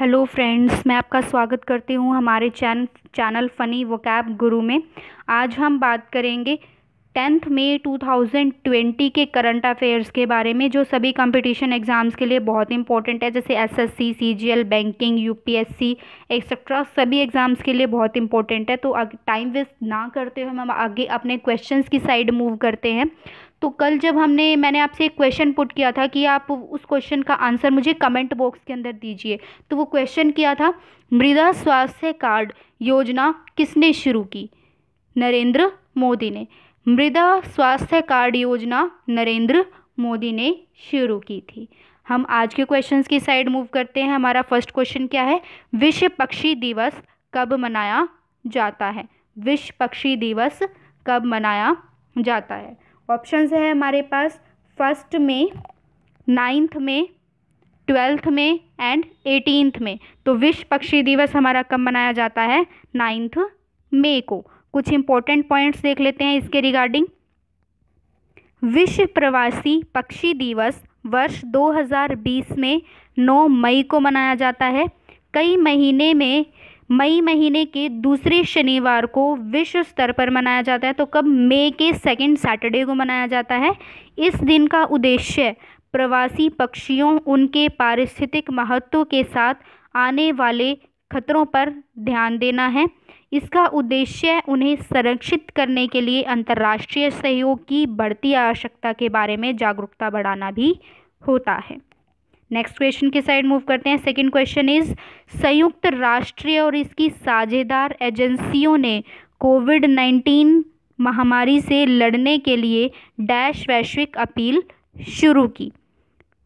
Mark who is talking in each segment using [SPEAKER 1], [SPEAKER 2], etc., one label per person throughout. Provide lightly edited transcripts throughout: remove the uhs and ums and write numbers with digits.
[SPEAKER 1] Hello friends, मैं आपका स्वागत करती हूँ हमारे चैनल फ़नी वोकैब गुरु में। आज हम बात करेंगे 10th मई 2020 के करंट अफेयर्स के बारे में, जो सभी कंपटीशन एग्ज़ाम्स के लिए बहुत इंपॉर्टेंट है, जैसे SSC, CGL, banking, UPSC etcetera सभी एग्ज़ाम्स के लिए बहुत इंपॉर्टेंट है। तो टाइम वेस्ट ना करते हुए हम आगे अपने क्वेश्चंस की साइड मूव करते हैं। तो कल जब मैंने आपसे एक क्वेश्चन पुट किया था कि आप उस क्वेश्चन का आंसर मुझे कमेंट बॉक्स के अंदर दीजिए। तो वो क्वेश्चन किया था, मृदा स्वास्थ्य कार्ड योजना किसने शुरू की? नरेंद्र मोदी ने। मृदा स्वास्थ्य कार्ड योजना नरेंद्र मोदी ने शुरू की थी। हम आज के क्वेश्चंस की साइड मूव करते हैं। हमारा फर्स्ट क्वेश्चन क्या है? विश्व पक्षी दिवस कब मनाया जाता है? विश्व पक्षी दिवस कब मनाया जाता है? ऑप्शंस है हमारे पास 1 मई, 9 मई, 12 मई एंड 18 मई। तो विश्व पक्षी दिवस हमारा कब मनाया जाता है? 9 मई को। कुछ इंपॉर्टेंट पॉइंट्स देख लेते हैं इसके रिगार्डिंग। विश्व प्रवासी पक्षी दिवस वर्ष 2020 में 9 मई को मनाया जाता है। मई महीने के दूसरे शनिवार को विश्व स्तर पर मनाया जाता है। तो कब? मई के सेकंड सैटरडे को मनाया जाता है। इस दिन का उद्देश्य प्रवासी पक्षियों, उनके पारिस्थितिक महत्व के साथ आने वाले खतरों पर ध्यान देना है। इसका उद्देश्य उन्हें संरक्षित करने के लिए अंतर्राष्ट्रीय सहयोग की बढ़ती आवश्यकता के बारे में जागरूकता बढ़ाना भी होता है। नेक्स्ट क्वेश्चन की साइड मूव करते हैं। सेकंड क्वेश्चन इज, संयुक्त राष्ट्र और इसकी साझेदार एजेंसियों ने कोविड-19 महामारी से लड़ने के लिए डैश वैश्विक अपील शुरू की।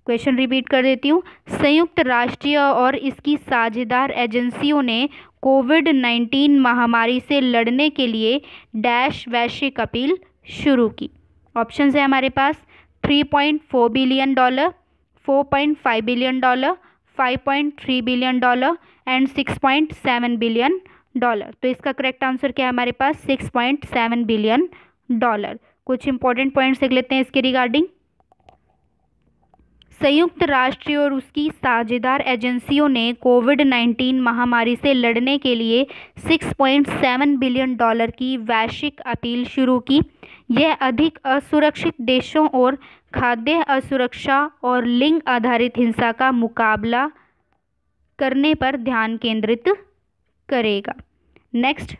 [SPEAKER 1] क्वेश्चन रिपीट कर देती हूँ। संयुक्त राष्ट्र और इसकी साझेदार एजेंसियों ने कोविड-19 महामारी से लड़ने के लिए डैश वैश्विक अपील शुरू की। ऑप्शंस है हमारे पास 3.4 billion dollar, 4.5 billion dollar, 5.3 billion dollar and 6.7 billion dollar. तो इसका करेक्ट आंसर क्या है हमारे पास? 6.7 बिलियन डॉलर। कुछ इंपॉर्टेंट पॉइंट्स देख लेते हैं इसके रिगार्डिंग। संयुक्त राष्ट्र और उसकी साझेदार एजेंसियों ने कोविड-19 महामारी से लड़ने के लिए 6.7 बिलियन डॉलर की वैश्विक अपील शुरू की। यह अधिक असुरक्षित देशों और खाद्य असुरक्षा और लिंग आधारित हिंसा का मुकाबला करने पर ध्यान केंद्रित करेगा। नेक्स्ट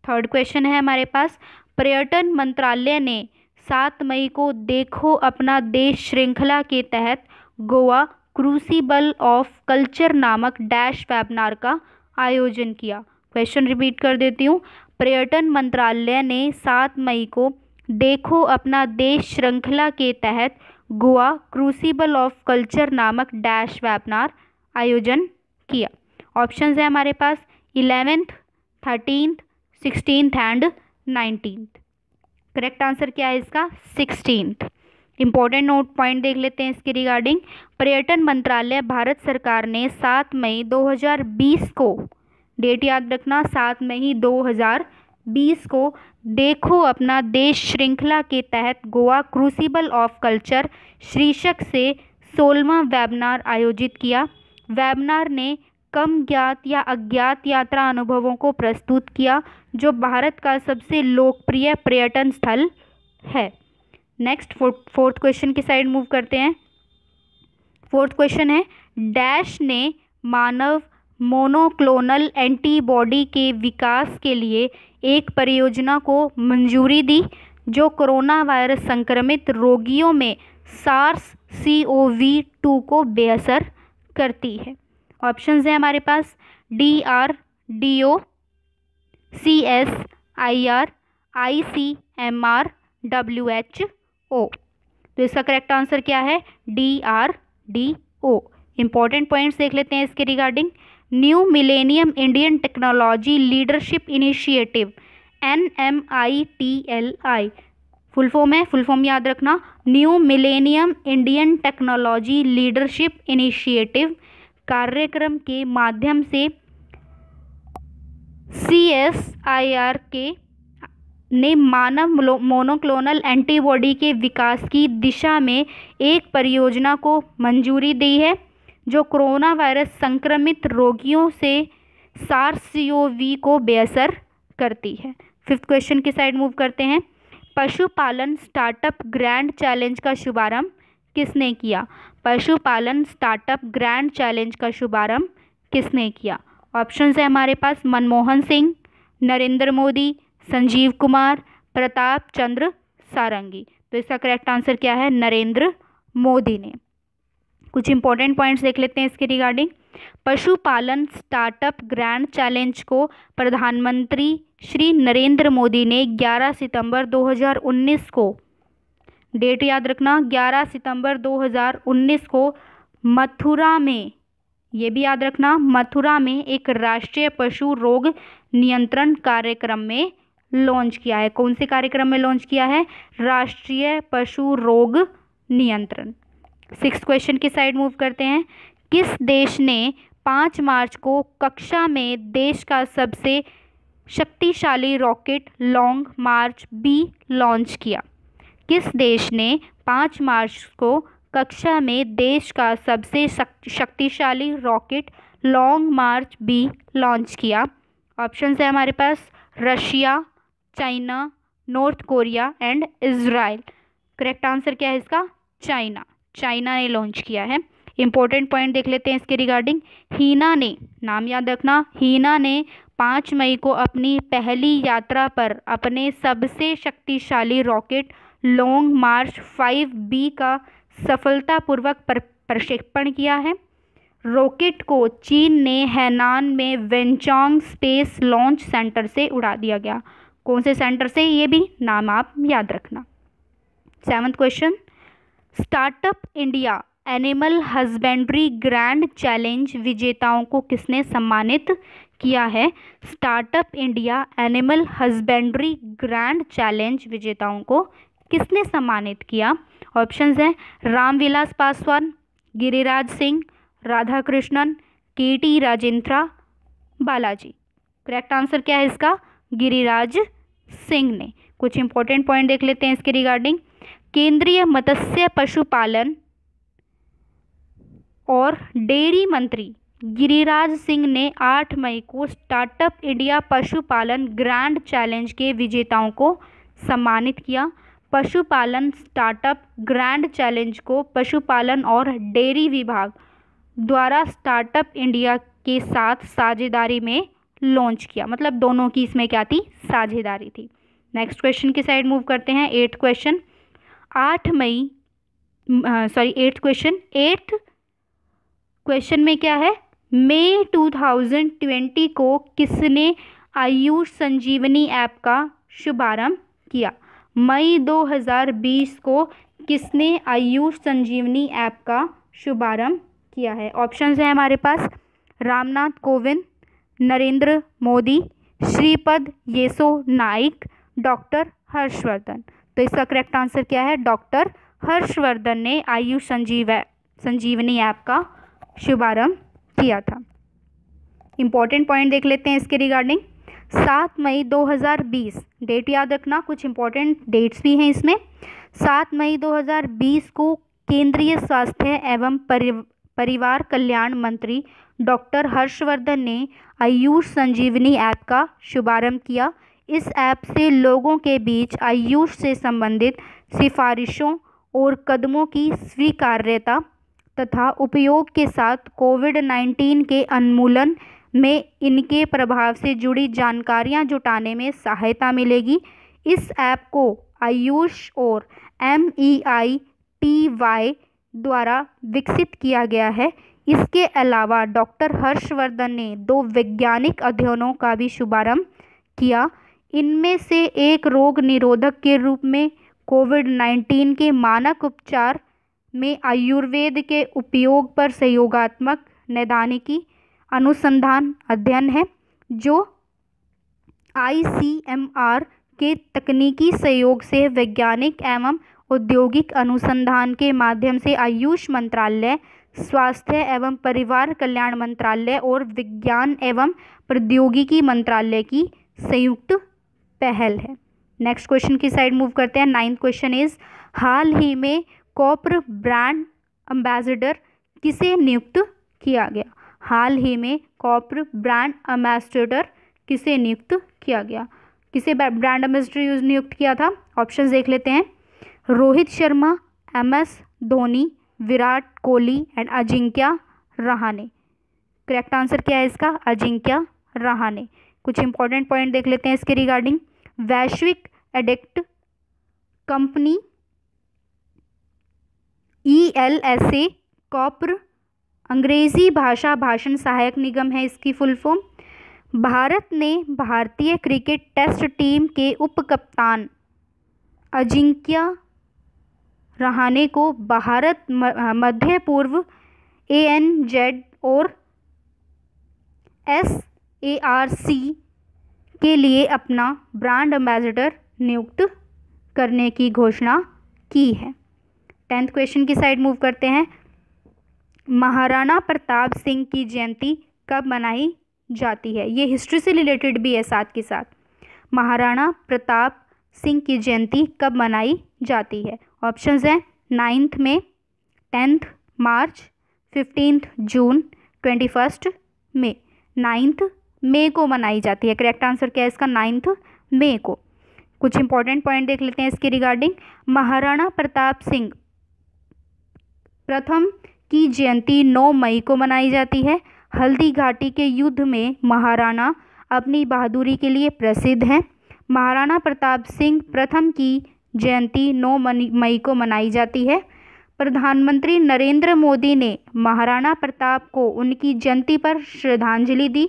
[SPEAKER 1] थर्ड क्वेश्चन है हमारे पास, पर्यटन मंत्रालय ने 7 मई को देखो अपना देश श्रृंखला के तहत गोवा क्रूसिबल ऑफ कल्चर नामक डैश वेबिनार का आयोजन किया। क्वेश्चन रिपीट कर देती हूँ। पर्यटन मंत्रालय ने 7 मई को देखो अपना देश श्रृंखला के तहत गोवा क्रूसिबल ऑफ कल्चर नामक डैश वेबिनार आयोजन किया। ऑप्शंस है हमारे पास 11th, 13th, 16th and 19th। Correct answer क्या है इसका? 16th। इंपॉर्टेंट नोट पॉइंट देख लेते हैं इसके रिगार्डिंग। पर्यटन मंत्रालय भारत सरकार ने 7 मई 2020 को, डेट याद रखना, 7 मई 2020 को देखो अपना देश श्रृंखला के तहत गोवा क्रूसिबल ऑफ कल्चर शीर्षक से 16वां वेबिनार आयोजित किया। वेबिनार ने कम ज्ञात या अज्ञात यात्रा अनुभवों को प्रस्तुत किया, जो भारत का सबसे लोकप्रिय पर्यटन स्थल है। नेक्स्ट फोर्थ क्वेश्चन की साइड मूव करते हैं। फोर्थ क्वेश्चन है, डैश ने मानव मोनोक्लोनल एंटीबॉडी के विकास के लिए एक परियोजना को मंजूरी दी, जो कोरोना वायरस संक्रमित रोगियों में SARS-CoV-2 को बेअसर करती है। ऑप्शंस है हमारे पास DRDO, CSIR, ICMR, WHO। तो इसका करेक्ट आंसर क्या है? DRDO। इंपॉर्टेंट पॉइंट्स देख लेते हैं इसके regarding. New millennium Indian technology leadership initiative NMITLI full form है, फुल फॉर्म याद रखना, new millennium Indian technology leadership initiative कार्यक्रम के माध्यम से CSIR ने मानव मोनोक्लोनल एंटीबॉडी के विकास की दिशा में एक परियोजना को मंजूरी दी है, जो कोरोना वायरस संक्रमित रोगियों से SARS-CoV को बेअसर करती है। 5th क्वेश्चन की साइड मूव करते हैं। पशुपालन स्टार्टअप ग्रैंड चैलेंज का शुभारंभ किसने किया? पशुपालन स्टार्टअप ग्रैंड चैलेंज का शुभारंभ किसने किया? ऑप्शंस है हमारे पास मनमोहन सिंह, नरेंद्र मोदी, संजीव कुमार, प्रताप चंद्र सारंगी। तो इसका करेक्ट आंसर क्या है? नरेंद्र मोदी ने। कुछ इंपॉर्टेंट पॉइंट्स देख लेते हैं इसके रिगार्डिंग। पशुपालन स्टार्टअप ग्रैंड चैलेंज को प्रधानमंत्री श्री नरेंद्र मोदी ने 11 सितंबर 2019 को, डेट याद रखना, 11 सितंबर 2019 को मथुरा में, ये भी याद रखना, मथुरा में एक राष्ट्रीय पशु रोग नियंत्रण कार्यक्रम में लॉन्च किया है। कौन से कार्यक्रम में लॉन्च किया है? राष्ट्रीय पशु रोग नियंत्रण। 6th क्वेश्चन की साइड मूव करते हैं। किस देश ने 5 मार्च को कक्षा में देश का सबसे शक्तिशाली rocket Long March B launch किया? किस देश ने 5 मार्च को कक्षा में देश का सबसे शक्तिशाली rocket Long March B launch किया? ऑप्शन है हमारे पास Russia, China, north Korea and Israel. Correct answer क्या है इसका? चाइना। चाइना ने लॉन्च किया है। इंपॉर्टेंट पॉइंट देख लेते हैं इसके रिगार्डिंग। हीना ने, नाम याद रखना, हीना ने 5 मई को अपनी पहली यात्रा पर अपने सबसे शक्तिशाली रॉकेट लॉन्ग मार्च 5B का सफलतापूर्वक प्रक्षेपण किया है। रॉकेट को चीन ने हैनान में वेनचोंग स्पेस लॉन्च सेंटर से उड़ा दिया गया। कौन से सेंटर से? ये भी नाम आप याद रखना। 7th question. Startup India animal husbandry grand challenge विजेताओं को किसने सम्मानित किया है? Startup India animal husbandry grand challenge विजेताओं को किसने सम्मानित किया? ऑप्शंस हैं Ramvilas Paswan, Giriraj Singh, Radhakrishnan, KT Rajendra, Balaji. Correct answer क्या है इसका? गिरिराज सिंह ने। कुछ इंपॉर्टेंट पॉइंट देख लेते हैं इसके रिगार्डिंग। केंद्रीय मत्स्य पशुपालन और डेयरी मंत्री गिरिराज सिंह ने 8 मई को स्टार्टअप इंडिया पशुपालन ग्रैंड चैलेंज के विजेताओं को सम्मानित किया। पशुपालन स्टार्टअप ग्रैंड चैलेंज को पशुपालन और डेयरी विभाग द्वारा स्टार्टअप इंडिया के साथ साझेदारी में लॉन्च किया। मतलब दोनों की इसमें क्या थी? साझेदारी थी। नेक्स्ट क्वेश्चन की साइड मूव करते हैं। 8th question. 8th क्वेश्चन में क्या है? मई 2020 को किसने आयुष संजीवनी ऐप का शुभारंभ किया? मई 2020 को किसने आयुष संजीवनी ऐप का शुभारंभ किया है? ऑप्शंस हैं हमारे पास रामनाथ कोविंद, नरेंद्र मोदी, श्रीपद येसो नाइक, डॉक्टर हर्षवर्धन। तो इसका करेक्ट आंसर क्या है? डॉक्टर हर्षवर्धन ने आयुष संजीवनी ऐप का शुभारंभ किया था। इंपॉर्टेंट पॉइंट देख लेते हैं इसके रिगार्डिंग। 7 मई 2020, डेट याद रखना, कुछ इंपॉर्टेंट डेट्स भी हैं इसमें। 7 मई 2020 को केंद्रीय स्वास्थ्य एवं परिवार कल्याण मंत्री डॉक्टर हर्षवर्धन ने आयुष संजीवनी ऐप का शुभारंभ किया। इस ऐप से लोगों के बीच आयुष से संबंधित सिफारिशों और कदमों की स्वीकार्यता तथा उपयोग के साथ कोविड-19 के उन्मूलन में इनके प्रभाव से जुड़ी जानकारियां जुटाने में सहायता मिलेगी। इस ऐप को आयुष और MEITY द्वारा विकसित किया गया है। इसके अलावा डॉक्टर हर्षवर्धन ने 2 वैज्ञानिक अध्ययनों का भी शुभारंभ किया। इनमें से एक रोग निरोधक के रूप में कोविड-19 के मानक उपचार में आयुर्वेद के उपयोग पर सहयोगात्मक नैदानिकी अनुसंधान अध्ययन है, जो ICMR के तकनीकी सहयोग से वैज्ञानिक एवं औद्योगिक अनुसंधान के माध्यम से आयुष मंत्रालय, स्वास्थ्य एवं परिवार कल्याण मंत्रालय और विज्ञान एवं प्रौद्योगिकी मंत्रालय की संयुक्त पहल है। नेक्स्ट क्वेश्चन की साइड मूव करते हैं। 9th क्वेश्चन इज, हाल ही में कॉपर ब्रांड एम्बेसडर किसे नियुक्त किया गया। हाल ही में कॉपर ब्रांड एम्बेसडर किसे नियुक्त किया गया? किसे ब्रांड एम्बेसडर नियुक्त किया था? ऑप्शंस देख लेते हैं। Rohit Sharma, MS Dhoni, Virat Kohli and Ajinkya Rahane. Correct answer क्या है इसका? अजिंक्य रहाणे। कुछ इंपॉर्टेंट पॉइंट देख लेते हैं इसके रिगार्डिंग। वैश्विक एडेक्ट कंपनी ELSA कॉपर अंग्रेजी भाषा भाषण सहायक निगम है इसकी फुल फॉर्म। भारत ने भारतीय क्रिकेट टेस्ट टीम के उप कप्तान अजिंक्य रहाणे को भारत मध्य पूर्व ANZ और SARC के लिए अपना ब्रांड एम्बेसडर नियुक्त करने की घोषणा की है। 10th क्वेश्चन की साइड मूव करते हैं। महाराणा प्रताप सिंह की जयंती कब मनाई जाती है? ये हिस्ट्री से रिलेटेड भी है साथ के साथ। महाराणा प्रताप सिंह की जयंती कब मनाई जाती है? ऑप्शंस हैं 9 मई, 10 मार्च, 15 जून, 21 मई। 9 मई को मनाई जाती है। करेक्ट आंसर क्या है इसका? 9 मई को। कुछ इंपॉर्टेंट पॉइंट देख लेते हैं इसके रिगार्डिंग। महाराणा प्रताप सिंह प्रथम की जयंती 9 मई को मनाई जाती है। हल्दी घाटी के युद्ध में महाराणा अपनी बहादुरी के लिए प्रसिद्ध हैं। महाराणा प्रताप सिंह प्रथम की जयंती 9 मई को मनाई जाती है। प्रधानमंत्री नरेंद्र मोदी ने महाराणा प्रताप को उनकी जयंती पर श्रद्धांजलि दी।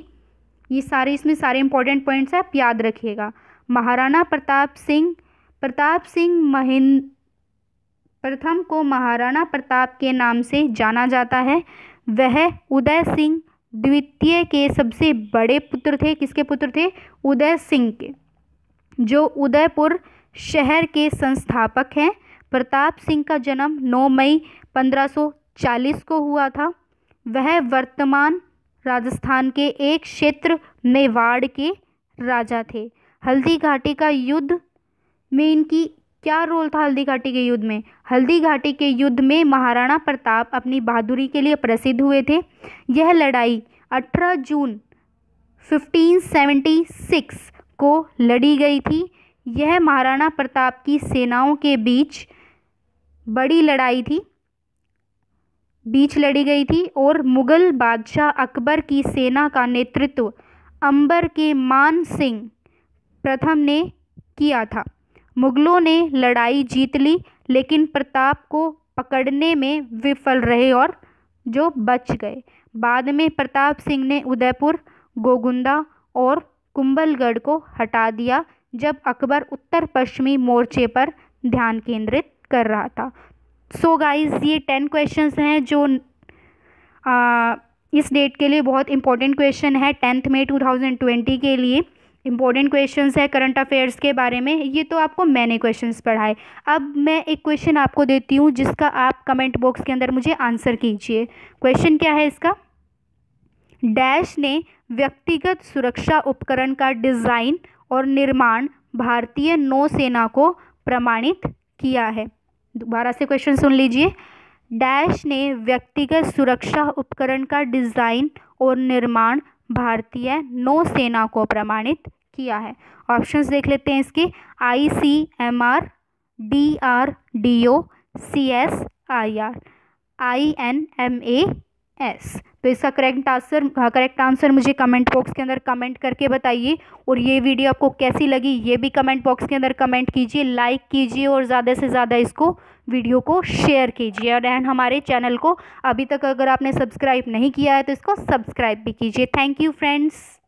[SPEAKER 1] ये सारे इसमें सारे इंपॉर्टेंट पॉइंट्स आप याद रखिएगा। महाराणा प्रताप सिंह प्रथम को महाराणा प्रताप के नाम से जाना जाता है। वह उदय सिंह द्वितीय के सबसे बड़े पुत्र थे। किसके पुत्र थे? उदय सिंह के, जो उदयपुर शहर के संस्थापक हैं। प्रताप सिंह का जन्म 9 मई 1540 को हुआ था। वह वर्तमान राजस्थान के एक क्षेत्र मेवाड़ के राजा थे। हल्दी घाटी का युद्ध में इनकी क्या रोल था? हल्दी घाटी के युद्ध में, हल्दी घाटी के युद्ध में महाराणा प्रताप अपनी बहादुरी के लिए प्रसिद्ध हुए थे। यह लड़ाई 18 जून 1576 को लड़ी गई थी। यह महाराणा प्रताप की सेनाओं के बीच बड़ी लड़ाई थी, लड़ी गई थी और मुगल बादशाह अकबर की सेना का नेतृत्व अंबर के मान सिंह प्रथम ने किया था। मुगलों ने लड़ाई जीत ली, लेकिन प्रताप को पकड़ने में विफल रहे और जो बच गए। बाद में प्रताप सिंह ने उदयपुर, गोगुंदा और कुंभलगढ़ को हटा दिया, जब अकबर उत्तर पश्चिमी मोर्चे पर ध्यान केंद्रित कर रहा था। सो गाइस, ये 10 क्वेश्चंस हैं जो इस डेट के लिए बहुत इंपॉर्टेंट क्वेश्चन है। 10 मई 2020 के लिए इंपॉर्टेंट क्वेश्चंस है करंट अफेयर्स के बारे में। ये तो आपको मैंने क्वेश्चंस पढ़ाए। अब मैं एक क्वेश्चन आपको देती हूँ जिसका आप कमेंट बॉक्स के अंदर मुझे आंसर कीजिए। क्वेश्चन क्या है इसका? डैश ने व्यक्तिगत सुरक्षा उपकरण का डिज़ाइन और निर्माण भारतीय नौसेना को प्रमाणित किया है। दोबारा से क्वेश्चन सुन लीजिए। डैश ने व्यक्तिगत सुरक्षा उपकरण का डिज़ाइन और निर्माण भारतीय नौसेना को प्रमाणित किया है। ऑप्शंस देख लेते हैं इसके। ICMR, DRDO, CSIR, INMAS। तो इसका करेक्ट आंसर मुझे कमेंट बॉक्स के अंदर कमेंट करके बताइए। और ये वीडियो आपको कैसी लगी ये भी कमेंट बॉक्स के अंदर कमेंट कीजिए, लाइक कीजिए और ज़्यादा से ज़्यादा इसको वीडियो को शेयर कीजिए। और हमारे चैनल को अभी तक अगर आपने सब्सक्राइब नहीं किया है तो इसको सब्सक्राइब भी कीजिए। Thank you friends.